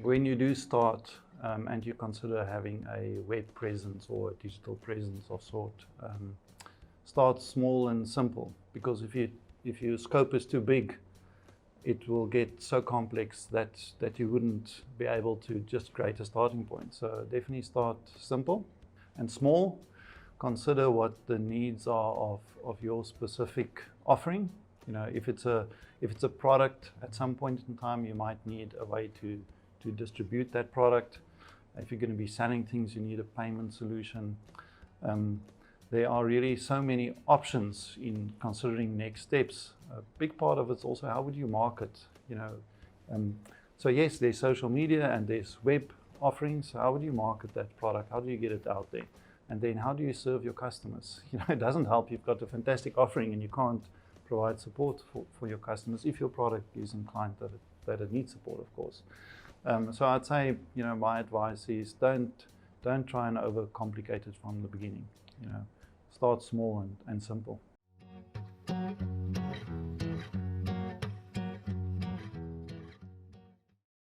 When you do start and you consider having a web presence or a digital presence of sort, start small and simple, because if your scope is too big, it will get so complex that you wouldn't be able to just create a starting point. So definitely start simple and small. Consider what the needs are of your specific offering. You know, if it's a product, at some point in time you might need a way to distribute that product. If you're going to be selling things, you need a payment solution. There are really so many options in considering next steps. A big part of it's also how would you market, you know. So yes, there's social media and there's web offerings. How would you market that product? How do you get it out there? And then how do you serve your customers? You know, it doesn't help you've got a fantastic offering and you can't provide support for your customers if your product isn't client that it needs support, of course. So I'd say, you know, my advice is don't try and overcomplicate it from the beginning. You know, start small and simple.